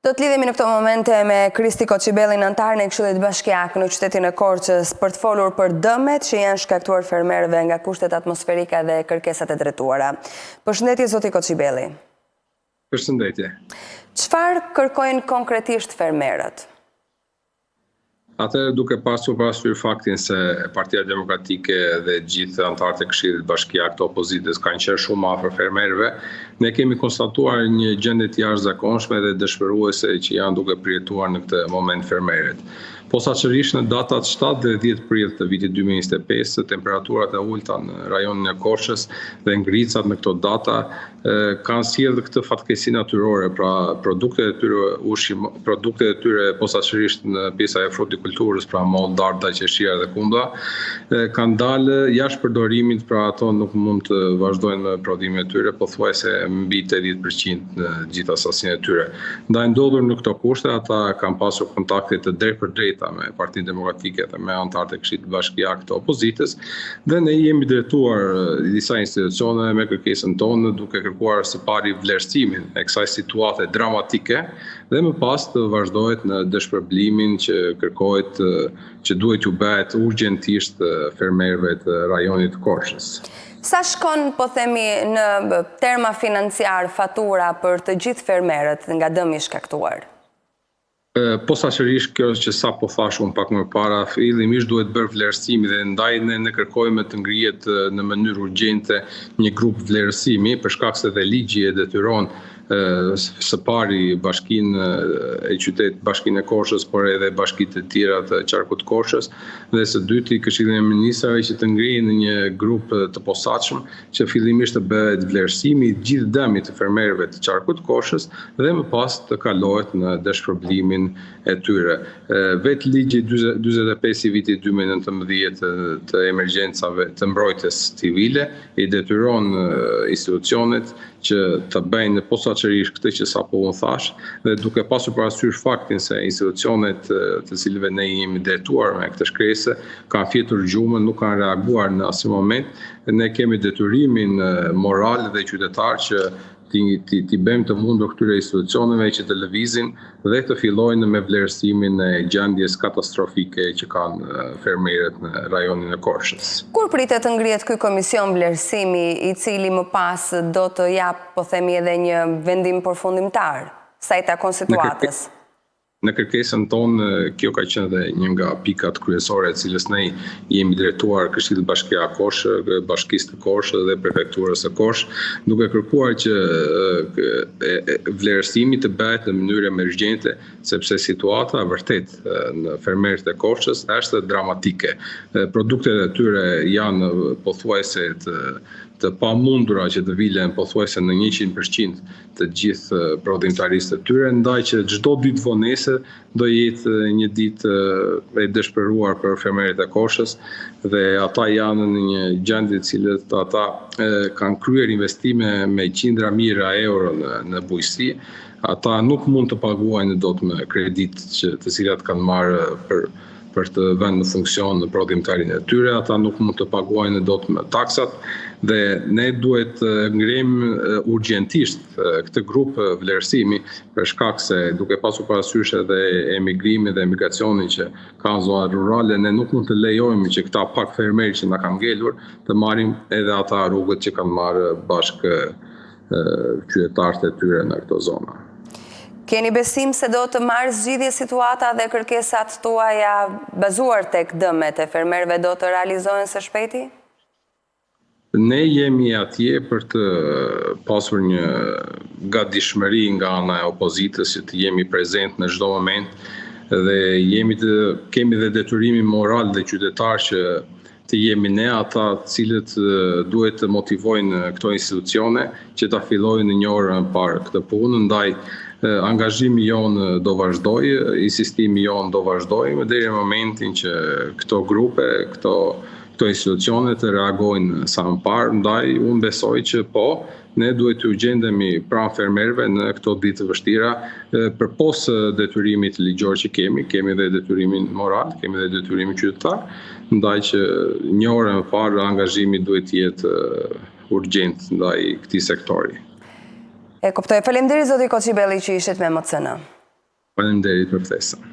Do të lidhemi në këto momente me Kristi Koçibellin, anëtar në Këshillit Bashkiak në qytetin e Korçës, për të folur për dëmet që janë shkaktuar fermerëve nga kushtet atmosferike dhe kërkesat e drejtuara. Përshëndetje zoti Koçibelli. Përshëndetje. Çfarë kërkojnë konkretisht fermerët? Atë duke pasur parasysh faktin se Partia Demokratike dhe gjithë anëtarët e Këshillit Bashkiak të opozitës kanë qenë shumë afër fermerëve, ne kemi konstatuar një gjendje të jashtëzakonshme dhe dëshpëruese që janë duke përjetuar në këtë moment fermerët. Posaçërisht në datat 7 dhe 10 prill të vitit 2025, temperaturat e ulta në rajonin e Korçës dhe ngricat në këto data kanë sjellë këtë fatkeqësi natyrore, pra produktet e tyre posaçërisht në pjesa e frutikulturës, pra mollë, dardha, qeshira dhe kunda, kanë dalë jashtë përdorimit, pra ato nuk mund të vazhdojnë me prodhimin e tyre, pothuajse mbi 80% në gjithë sasinë e tyre. Ndaj ndodhur në këto kushte, ata kanë pasur kontakte të drejtpërdrejta me Partinë Demokratike dhe me anëtarët e Këshillit Bashkiak të opozitës, dhe ne jemi drejtuar disa institucione me kërkesën tonë duke kërkuar së pari vlerësimin e kësaj situate dramatike dhe më pas të vazhdohet në dëshpërblimin që kërkohet që duhet ju bëhet urgjentisht fermerëve të rajonit të Korçës. Sa shkon, po themi, në terma financiar fatura për të gjithë fermerët nga dëmi shkaktuar? Posaçërisht kjo që sa po thash unë pak më para, fillimisht duhet bërë vlerësimi dhe ndaj ne kërkojmë të ngrihet në mënyrë urgjente një grup vlerësimi, për shkak se dhe ligji e detyron së pari Bashkinë e Korçës, por edhe bashkitë të tjera të qarkut të Korçës, dhe së dyti Këshillin e Ministrave që të ngrihen në një grup të posaçëm që fillimisht të bëhet vlerësimi i gjithë dëmit të fermerëve të qarkut të Korçës dhe më pas të kalohet në dëshpërblimin e tyre. Vetë ligji 45 i vitit 2019 të emergjencave të mbrojtjes civile i detyron institucionet që të bëjnë posaçërisht këtë që sapo unë thash, dhe duke pasur parasysh faktin se institucionet të cilëve ne jemi drejtuar me këtë shkresë kanë fjetur gjumën, nuk kanë reaguar në asnjë moment, ne kemi detyrimin moral dhe qytetar që t'i bëjmë të mundur këtyre institucioneve që të lëvizin dhe të fillojnë me vlerësimin e gjendjes katastrofike që kanë fermerët në rajonin e Korçës. Kur pritet të ngrihet ky komision vlerësimi i cili më pas do të jap, po themi, edhe një vendim përfundimtar sa i takon situatës? Në kërkesën tonë, kjo ka qenë dhe një nga pikat kryesore e cilës ne jemi drejtuar Këshillit Bashkiak Korçë, Bashkisë të Korçë dhe Prefekturës së Korçë, duke kërkuar që vlerësimi të bëhet në mënyrë emergjente, sepse situata vërtet në fermerët e Korçës është dramatike. Produktet e tyre janë pothuajse të pamundura që të vilen pothuajse në 100% të gjithë prodhimtarisë të tyre, ndaj që çdo ditë vonese do jetë një ditë e dëshpëruar për fermerët e Korçës, dhe ata janë në një gjendje të cilët ata kanë kryer investime me qindra mijëra euro në bujqësi. Ata nuk mund të paguajnë dot me kredit të cilat kanë marrë për të vënë në funksion në prodhimtarinë e tyre, ata nuk mund të paguajnë dot me taksat, dhe ne duhet ngrejmë urgjentisht këtë grup vlerësimi, për shkak se duke pasur parasysh edhe emigrimin dhe emigracionin që ka në zona rurale, ne nuk mund të lejojmë që këta pak fermerë që na kanë ngelur të marrim edhe ata rrugët që kanë marrë bashkë qytetarët e tyre në këto zona. Keni besim se do të marrë zgjidhje situata dhe kërkesat tuaja bazuar tek dëmet e fermerëve do të realizohen së shpejti? Ne jemi atje për të pasur një gatishmëri nga ana e opozitës që të jemi prezent në çdo moment, dhe kemi dhe detyrimin moral dhe qytetar që të jemi ne ata cilët duhet të motivojnë këto institucione që ta fillojnë në një orë më parë këtë punë, ndaj angazhimi jonë do vazhdojë, insistimi jonë do vazhdojë deri në momentin që këto grupe, këto institucione të reagojnë sa më parë, ndaj unë besoj që po, ne duhet të gjendemi pranë fermerëve në këto ditë të vështira, përpos detyrimit ligjor që kemi dhe detyrimin moral, kemi dhe detyrimin qytetar, ndaj që një orë më parë angazhimi duhet të jetë urgjent ndaj këtij sektori. E kuptoj. Faleminderit zoti Koçibelli që ishit me MCN. Faleminderit për ftesën.